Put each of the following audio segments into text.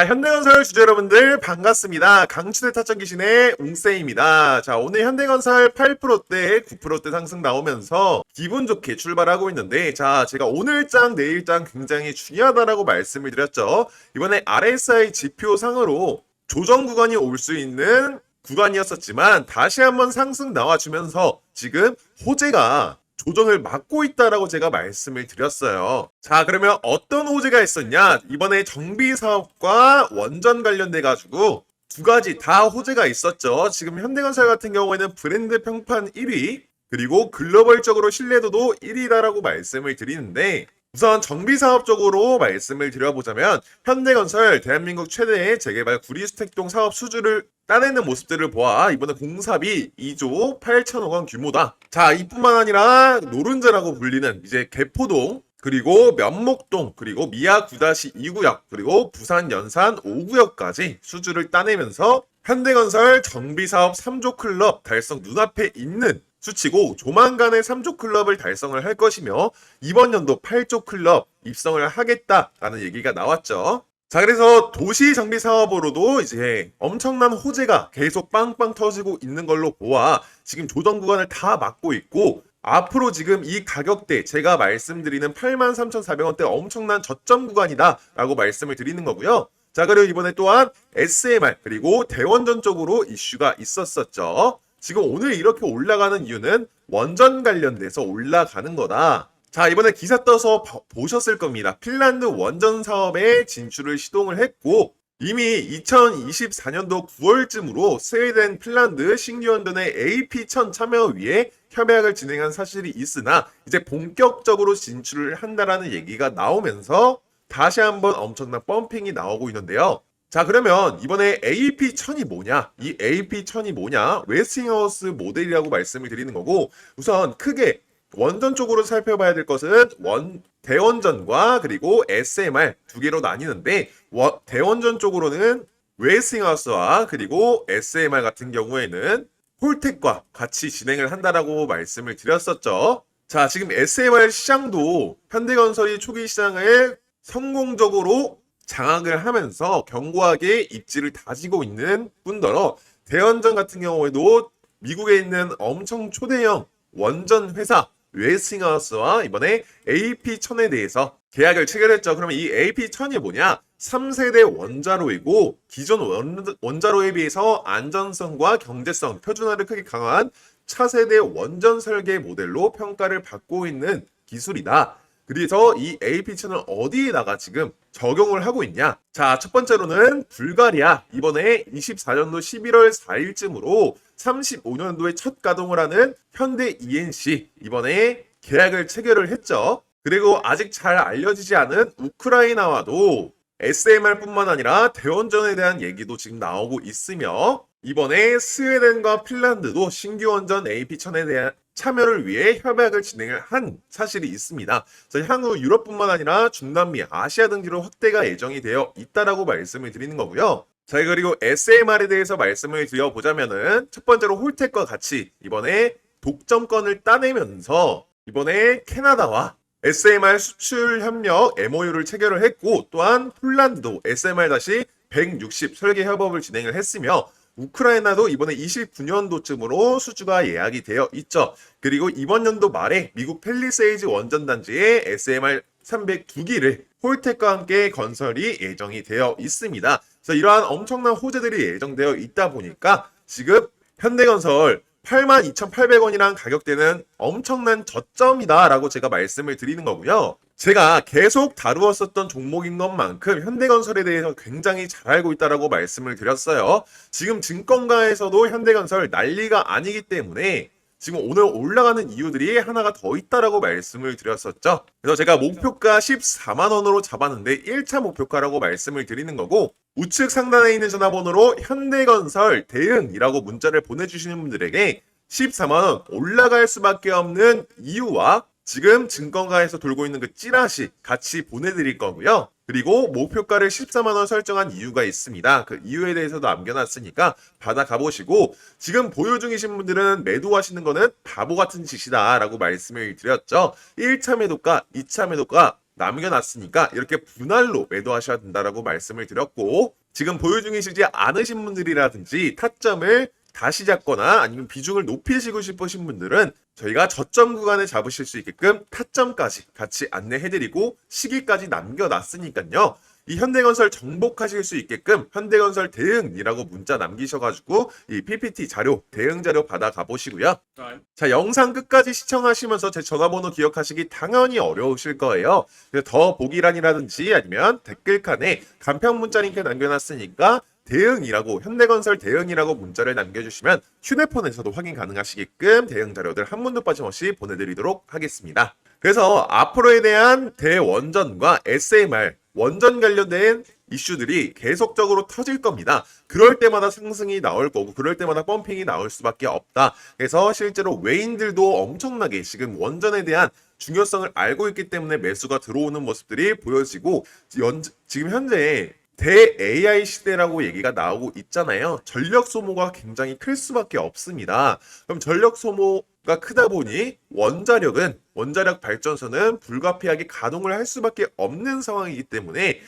자, 현대건설 주주 여러분들 반갑습니다. 강추대 타점 귀신의 웅쌤입니다. 자, 오늘 현대건설 8%대, 9%대 상승 나오면서 기분 좋게 출발하고 있는데, 자, 제가 오늘장, 내일장 굉장히 중요하다라고 말씀을 드렸죠. 이번에 RSI 지표상으로 조정 구간이 올 수 있는 구간이었었지만 다시 한번 상승 나와주면서 지금 호재가 조정을 막고 있다라고 제가 말씀을 드렸어요. 자, 그러면 어떤 호재가 있었냐? 이번에 정비 사업과 원전 관련돼 가지고 두 가지 다 호재가 있었죠. 지금 현대건설 같은 경우에는 브랜드 평판 1위, 그리고 글로벌적으로 신뢰도도 1위라고 말씀을 드리는데, 우선 정비 사업 쪽으로 말씀을 드려보자면 현대건설 대한민국 최대의 재개발 구리주택동 사업 수주를 따내는 모습들을 보아 이번에 공사비 2조 8천억 원 규모다. 자, 이뿐만 아니라 노른자라고 불리는 이제 개포동, 그리고 면목동, 그리고 미아 9-2구역, 그리고 부산 연산 5구역까지 수주를 따내면서 현대건설 정비사업 3조 클럽 달성 눈앞에 있는 수치고, 조만간에 3조 클럽을 달성을 할 것이며 이번 연도 8조 클럽 입성을 하겠다라는 얘기가 나왔죠. 자, 그래서 도시 정비 사업으로도 이제 엄청난 호재가 계속 빵빵 터지고 있는 걸로 보아 지금 조정 구간을 다 막고 있고, 앞으로 지금 이 가격대 제가 말씀드리는 83,400원대 엄청난 저점 구간이다 라고 말씀을 드리는 거고요. 자, 그리고 이번에 또한 SMR 그리고 대원전 쪽으로 이슈가 있었었죠. 지금 오늘 이렇게 올라가는 이유는 원전 관련돼서 올라가는 거다. 자, 이번에 기사 떠서 보셨을 겁니다. 핀란드 원전 사업에 진출을 시동을 했고, 이미 2024년도 9월쯤으로 스웨덴, 핀란드 신규 원전의 AP1000 참여 위에 협약을 진행한 사실이 있으나 이제 본격적으로 진출을 한다라는 얘기가 나오면서 다시 한번 엄청난 펌핑이 나오고 있는데요. 자, 그러면 이번에 AP1000이 뭐냐? 이 AP1000이 뭐냐? 웨스팅하우스 모델이라고 말씀을 드리는 거고, 우선 크게 원전 쪽으로 살펴봐야 될 것은 대원전과 그리고 SMR 두 개로 나뉘는데, 대원전 쪽으로는 웨스팅하우스와 그리고 SMR 같은 경우에는 홀텍과 같이 진행을 한다라고 말씀을 드렸었죠. 자, 지금 SMR 시장도 현대건설이 초기 시장을 성공적으로 장악을 하면서 견고하게 입지를 다지고 있는 뿐더러, 대원전 같은 경우에도 미국에 있는 엄청 초대형 원전 회사 웨스팅하우스와 이번에 AP1000에 대해서 계약을 체결했죠. 그러면 이 AP1000이 뭐냐? 3세대 원자로이고 기존 원자로에 비해서 안전성과 경제성, 표준화를 크게 강화한 차세대 원전 설계 모델로 평가를 받고 있는 기술이다. 그래서 이 AP1000을 어디에다가 지금 적용을 하고 있냐? 자, 첫 번째로는 불가리아, 이번에 24년도 11월 4일쯤으로 35년도에 첫 가동을 하는 현대 ENC 이번에 계약을 체결을 했죠. 그리고 아직 잘 알려지지 않은 우크라이나와도 SMR뿐만 아니라 대원전에 대한 얘기도 지금 나오고 있으며, 이번에 스웨덴과 핀란드도 신규 원전 AP1000에 대한 참여를 위해 협약을 진행을 한 사실이 있습니다. 그래서 향후 유럽뿐만 아니라 중남미, 아시아 등지로 확대가 예정이 되어 있다라고 말씀을 드리는 거고요. 자, 그리고 SMR에 대해서 말씀을 드려보자면은 첫 번째로 홀텍과 같이 이번에 독점권을 따내면서 이번에 캐나다와 SMR 수출 협력 MOU를 체결을 했고, 또한 폴란드도 SMR-160 설계 협업을 진행을 했으며, 우크라이나도 이번에 29년도쯤으로 수주가 예약이 되어 있죠. 그리고 이번 연도 말에 미국 팰리세이즈 원전단지에 SMR 302기를 홀텍과 함께 건설이 예정이 되어 있습니다. 그래서 이러한 엄청난 호재들이 예정되어 있다 보니까 지금 현대건설 82,800원이란 가격대는 엄청난 저점이다 라고 제가 말씀을 드리는 거고요. 제가 계속 다루었었던 종목인 것만큼 현대건설에 대해서 굉장히 잘 알고 있다라고 말씀을 드렸어요. 지금 증권가에서도 현대건설 난리가 아니기 때문에 지금 오늘 올라가는 이유들이 하나가 더 있다라고 말씀을 드렸었죠. 그래서 제가 목표가 14만원으로 잡았는데 1차 목표가라고 말씀을 드리는 거고, 우측 상단에 있는 전화번호로 현대건설 대응이라고 문자를 보내주시는 분들에게 14만원 올라갈 수밖에 없는 이유와 지금 증권가에서 돌고 있는 그 찌라시 같이 보내드릴 거고요. 그리고 목표가를 14만원 설정한 이유가 있습니다. 그 이유에 대해서도 남겨놨으니까 받아가 보시고, 지금 보유 중이신 분들은 매도하시는 거는 바보 같은 짓이다 라고 말씀을 드렸죠. 1차 매도가, 2차 매도가 남겨놨으니까 이렇게 분할로 매도하셔야 된다라고 말씀을 드렸고, 지금 보유 중이시지 않으신 분들이라든지 타점을 다시 잡거나 아니면 비중을 높이시고 싶으신 분들은 저희가 저점 구간에 잡으실 수 있게끔 타점까지 같이 안내해드리고 시기까지 남겨놨으니까요. 이 현대건설 정복하실 수 있게끔 현대건설 대응이라고 문자 남기셔가지고 이 PPT 자료, 대응 자료 받아가 보시고요. 자, 영상 끝까지 시청하시면서 제 전화번호 기억하시기 당연히 어려우실 거예요. 그래서 더 보기란이라든지 아니면 댓글칸에 간편 문자 링크 남겨놨으니까 대응이라고, 현대건설 대응이라고 문자를 남겨주시면 휴대폰에서도 확인 가능하시게끔 대응 자료들 한 번도 빠짐없이 보내드리도록 하겠습니다. 그래서 앞으로에 대한 대원전과 SMR, 원전 관련된 이슈들이 계속적으로 터질 겁니다. 그럴 때마다 상승이 나올 거고 그럴 때마다 펌핑이 나올 수밖에 없다. 그래서 실제로 외인들도 엄청나게 지금 원전에 대한 중요성을 알고 있기 때문에 매수가 들어오는 모습들이 보여지고, 지금 현재 대 AI 시대라고 얘기가 나오고 있잖아요. 전력 소모가 굉장히 클 수밖에 없습니다. 그럼 전력 소모가 크다 보니 원자력 발전소는 불가피하게 가동을 할 수밖에 없는 상황이기 때문에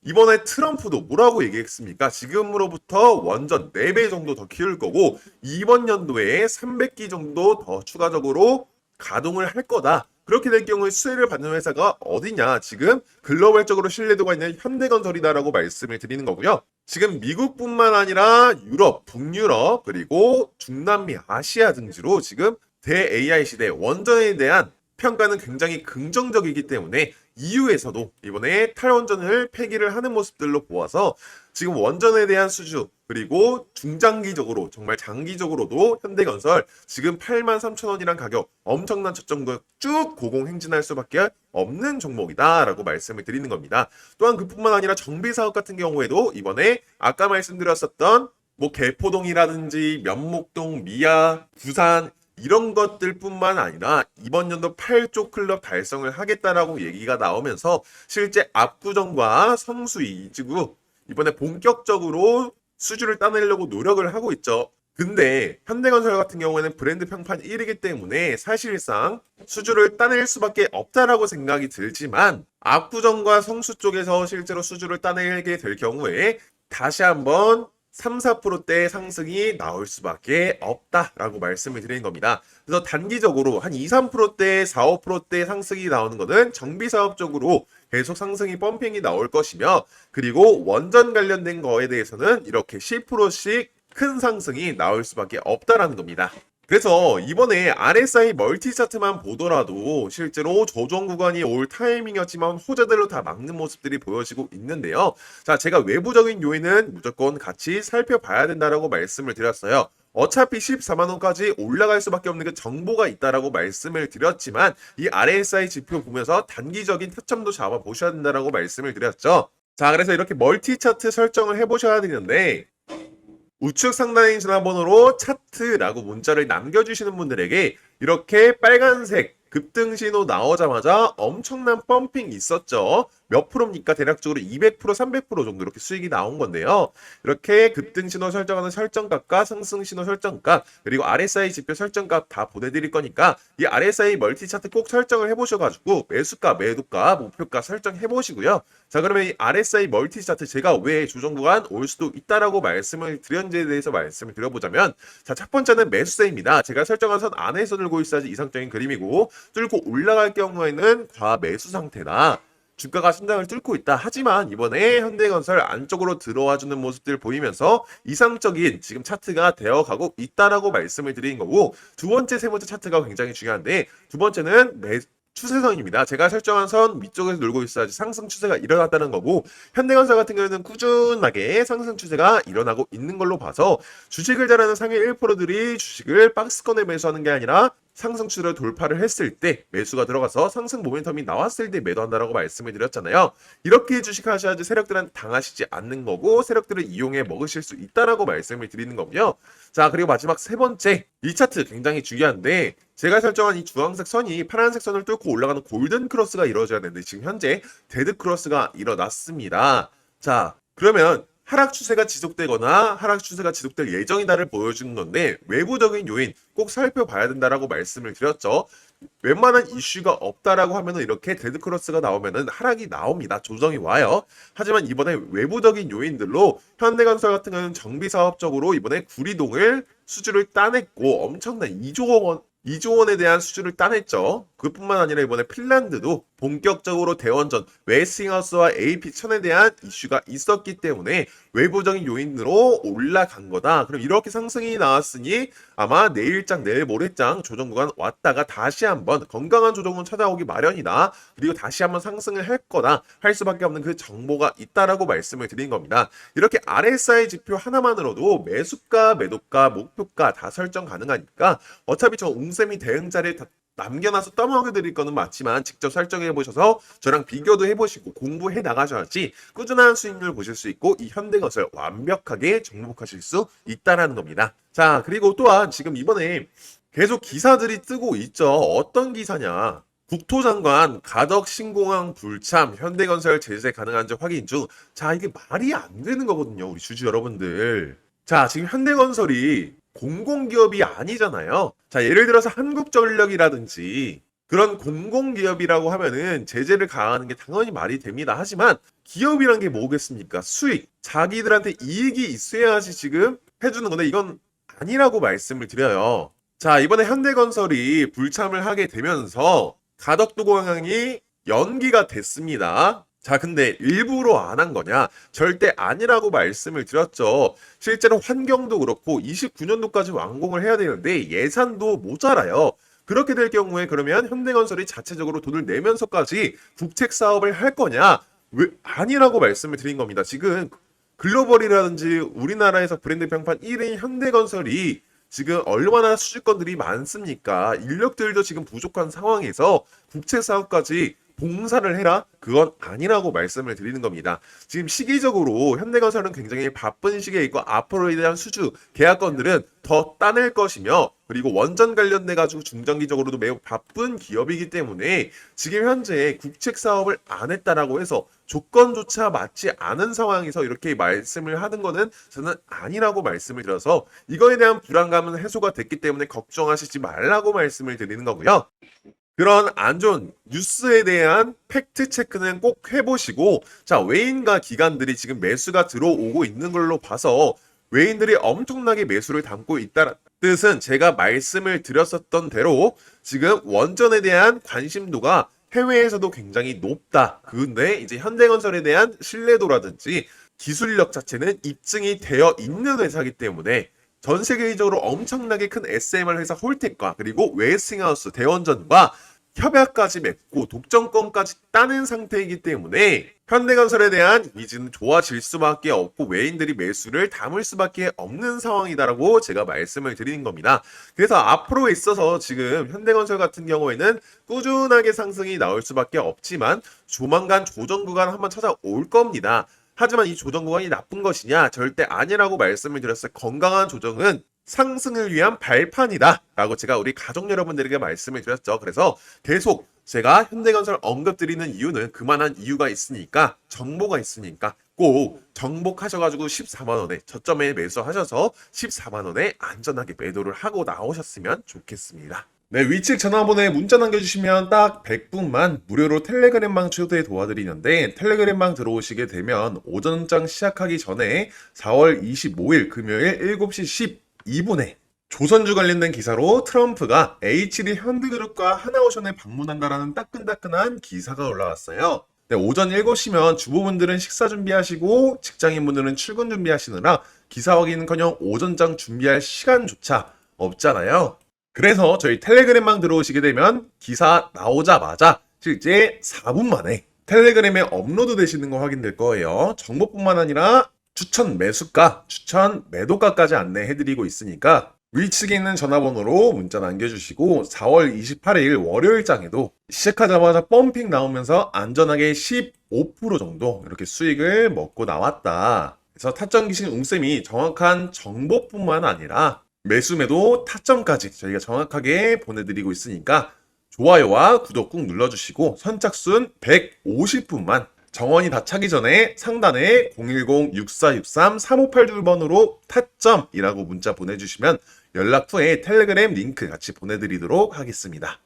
이번에 트럼프도 뭐라고 얘기했습니까? 지금으로부터 원전 4배 정도 더 키울 거고 이번 연도에 300기 정도 더 추가적으로 가동을 할 거다. 그렇게 될 경우에 수혜를 받는 회사가 어디냐? 지금 글로벌적으로 신뢰도가 있는 현대건설이다라고 말씀을 드리는 거고요. 지금 미국뿐만 아니라 유럽, 북유럽, 그리고 중남미, 아시아 등지로 지금 대 AI 시대 원전에 대한 평가는 굉장히 긍정적이기 때문에 EU에서도 이번에 탈원전을 폐기를 하는 모습들로 보아서 지금 원전에 대한 수주, 그리고 중장기적으로 정말 장기적으로도 현대건설 지금 83,000원이란 가격 엄청난 저점도 쭉 고공행진할 수밖에 없는 종목이다라고 말씀을 드리는 겁니다. 또한 그뿐만 아니라 정비사업 같은 경우에도 이번에 아까 말씀드렸었던 뭐 개포동이라든지 면목동, 미아, 부산 이런 것들뿐만 아니라 이번 연도 8조 클럽 달성을 하겠다라고 얘기가 나오면서 실제 압구정과 성수이지구 이번에 본격적으로 수주를 따내려고 노력을 하고 있죠. 근데 현대건설 같은 경우에는 브랜드 평판 1위기 때문에 사실상 수주를 따낼 수밖에 없다라고 생각이 들지만 압구정과 성수 쪽에서 실제로 수주를 따내게 될 경우에 다시 한번 3, 4%대 상승이 나올 수밖에 없다라고 말씀을 드리는 겁니다. 그래서 단기적으로 한 2, 3%대, 4, 5%대 상승이 나오는 것은 정비사업 쪽으로 계속 상승이 펌핑이 나올 것이며, 그리고 원전 관련된 거에 대해서는 이렇게 10%씩 큰 상승이 나올 수밖에 없다라는 겁니다. 그래서 이번에 RSI 멀티 차트만 보더라도 실제로 조정 구간이 올 타이밍이었지만 호재들로 다 막는 모습들이 보여지고 있는데요. 자, 제가 외부적인 요인은 무조건 같이 살펴봐야 된다라고 말씀을 드렸어요. 어차피 14만원까지 올라갈 수밖에 없는 게 정보가 있다라고 말씀을 드렸지만 이 RSI 지표 보면서 단기적인 타점도 잡아보셔야 된다라고 말씀을 드렸죠. 자, 그래서 이렇게 멀티 차트 설정을 해보셔야 되는데 우측 상단의 전화번호로 차트라고 문자를 남겨주시는 분들에게 이렇게 빨간색 급등 신호 나오자마자 엄청난 펌핑이 있었죠. 몇 프로입니까? 대략적으로 200%, 300% 정도 이렇게 수익이 나온 건데요. 이렇게 급등 신호 설정하는 설정값과 상승 신호 설정값, 그리고 RSI 지표 설정값 다 보내드릴 거니까 이 RSI 멀티 차트 꼭 설정을 해보셔가지고 매수가, 매도가, 목표가 설정해보시고요. 자, 그러면 이 RSI 멀티 차트 제가 왜 조정 구간 올 수도 있다라고 말씀을 드렸는지에 대해서 말씀을 드려보자면, 자, 첫 번째는 매수세입니다. 제가 설정한 선 안에서 들고 있어야지 이상적인 그림이고, 뚫고 올라갈 경우에는 과매수 상태다. 주가가 신장을 뚫고 있다. 하지만 이번에 현대건설 안쪽으로 들어와주는 모습들 보이면서 이상적인 지금 차트가 되어가고 있다라고 말씀을 드리는 거고, 두 번째, 세 번째 차트가 굉장히 중요한데, 두 번째는 추세선입니다. 제가 설정한 선 위쪽에서 놀고 있어야지 상승 추세가 일어났다는 거고, 현대건설 같은 경우에는 꾸준하게 상승 추세가 일어나고 있는 걸로 봐서 주식을 잘하는 상위 1%들이 주식을 박스권에 매수하는 게 아니라 상승 추세를 돌파를 했을 때 매수가 들어가서 상승 모멘텀이 나왔을 때 매도한다라고 말씀을 드렸잖아요. 이렇게 주식하셔야지 세력들은 당하시지 않는 거고 세력들을 이용해 먹으실 수 있다라고 말씀을 드리는 거고요. 자, 그리고 마지막 세 번째, 이 차트 굉장히 중요한데 제가 설정한 이 주황색 선이 파란색 선을 뚫고 올라가는 골든 크로스가 이루어져야 되는데 지금 현재 데드 크로스가 일어났습니다. 자, 그러면 하락 추세가 지속되거나 하락 추세가 지속될 예정이다를 보여주는 건데 외부적인 요인 꼭 살펴봐야 된다라고 말씀을 드렸죠. 웬만한 이슈가 없다라고 하면은 이렇게 데드크로스가 나오면은 하락이 나옵니다. 조정이 와요. 하지만 이번에 외부적인 요인들로 현대건설 같은 경우는 정비사업적으로 이번에 구리동을 수주를 따냈고 엄청난 2조 원, 2조 원에 대한 수주를 따냈죠. 그뿐만 아니라 이번에 핀란드도 본격적으로 대원전 웨스팅하우스와 AP1000에 대한 이슈가 있었기 때문에 외부적인 요인으로 올라간 거다. 그럼 이렇게 상승이 나왔으니 아마 내일장 내일 모레장 조정 구간 왔다가 다시 한번 건강한 조정은 찾아오기 마련이다. 그리고 다시 한번 상승을 할 거다. 할 수밖에 없는 그 정보가 있다라고 말씀을 드린 겁니다. 이렇게 RSI 지표 하나만으로도 매수가, 매도가, 목표가 다 설정 가능하니까 어차피 저 웅쌤이 대응자를 다 남겨놔서 떠먹여 드릴 거는 맞지만 직접 설정해 보셔서 저랑 비교도 해보시고 공부해 나가셔야지 꾸준한 수익률 보실 수 있고 이 현대건설 완벽하게 정복하실 수 있다라는 겁니다. 자, 그리고 또한 지금 이번에 계속 기사들이 뜨고 있죠. 어떤 기사냐? 국토장관 가덕 신공항 불참 현대건설 제재 가능한지 확인 중. 자, 이게 말이 안 되는 거거든요, 우리 주주 여러분들. 자, 지금 현대건설이 공공기업이 아니잖아요. 자, 예를 들어서 한국전력이라든지 그런 공공기업이라고 하면은 제재를 가하는 게 당연히 말이 됩니다. 하지만 기업이란 게 뭐겠습니까? 수익, 자기들한테 이익이 있어야지 지금 해주는 건데 이건 아니라고 말씀을 드려요. 자, 이번에 현대건설이 불참을 하게 되면서 가덕도공항이 연기가 됐습니다. 자, 근데 일부러 안 한 거냐? 절대 아니라고 말씀을 드렸죠. 실제로 환경도 그렇고 29년도까지 완공을 해야 되는데 예산도 모자라요. 그렇게 될 경우에 그러면 현대건설이 자체적으로 돈을 내면서까지 국책 사업을 할 거냐? 왜 아니라고 말씀을 드린 겁니다. 지금 글로벌이라든지 우리나라에서 브랜드 평판 1인 현대건설이 지금 얼마나 수주권들이 많습니까? 인력들도 지금 부족한 상황에서 국책 사업까지 봉사를 해라? 그건 아니라고 말씀을 드리는 겁니다. 지금 시기적으로 현대건설은 굉장히 바쁜 시기에 있고 앞으로에 대한 수주 계약건들은 더 따낼 것이며 그리고 원전 관련돼 가지고 중장기적으로도 매우 바쁜 기업이기 때문에 지금 현재 국책 사업을 안 했다라고 해서 조건조차 맞지 않은 상황에서 이렇게 말씀을 하는 거는 저는 아니라고 말씀을 드려서 이거에 대한 불안감은 해소가 됐기 때문에 걱정하시지 말라고 말씀을 드리는 거고요. 그런 안 좋은 뉴스에 대한 팩트 체크는 꼭 해보시고, 자, 외인과 기관들이 지금 매수가 들어오고 있는 걸로 봐서 외인들이 엄청나게 매수를 담고 있다는 뜻은 제가 말씀을 드렸었던 대로 지금 원전에 대한 관심도가 해외에서도 굉장히 높다. 근데 이제 현대건설에 대한 신뢰도라든지 기술력 자체는 입증이 되어 있는 회사이기 때문에 전 세계적으로 엄청나게 큰 SMR 회사 홀텍과 그리고 웨스팅하우스 대원전과 협약까지 맺고 독점권까지 따는 상태이기 때문에 현대건설에 대한 이미지는 좋아질 수밖에 없고 외인들이 매수를 담을 수밖에 없는 상황이다라고 제가 말씀을 드리는 겁니다. 그래서 앞으로 있어서 지금 현대건설 같은 경우에는 꾸준하게 상승이 나올 수밖에 없지만 조만간 조정 구간 한번 찾아올 겁니다. 하지만 이 조정 구간이 나쁜 것이냐? 절대 아니라고 말씀을 드렸어요. 건강한 조정은 상승을 위한 발판이다 라고 제가 우리 가족 여러분들에게 말씀을 드렸죠. 그래서 계속 제가 현대건설 언급드리는 이유는 그만한 이유가 있으니까 정보가 있으니까 꼭 정복하셔가지고 14만원에 저점에 매수하셔서 14만원에 안전하게 매도를 하고 나오셨으면 좋겠습니다. 네, 위측 전화번호에 문자 남겨주시면 딱 100분만 무료로 텔레그램방 초대 도와드리는데 텔레그램방 들어오시게 되면 오전장 시작하기 전에 4월 25일 금요일 7시 12분에 조선주 관련된 기사로 트럼프가 HD 현대그룹과 하나오션에 방문한다라는 따끈따끈한 기사가 올라왔어요. 네, 오전 7시면 주부분들은 식사 준비하시고 직장인분들은 출근 준비하시느라 기사 확인은커녕 오전장 준비할 시간조차 없잖아요. 그래서 저희 텔레그램방 들어오시게 되면 기사 나오자마자 실제 4분 만에 텔레그램에 업로드 되시는 거 확인될 거예요. 정보뿐만 아니라 추천 매수가, 추천 매도가까지 안내해드리고 있으니까 위측에 있는 전화번호로 문자 남겨주시고 4월 28일 월요일장에도 시작하자마자 펌핑 나오면서 안전하게 15% 정도 이렇게 수익을 먹고 나왔다. 그래서 타점 기신 웅쌤이 정확한 정보뿐만 아니라 매수매도 타점까지 저희가 정확하게 보내드리고 있으니까 좋아요와 구독 꾹 눌러주시고 선착순 150분만 정원이 다 차기 전에 상단에 010-6463-3582번으로 타점이라고 문자 보내주시면 연락 후에 텔레그램 링크 같이 보내드리도록 하겠습니다.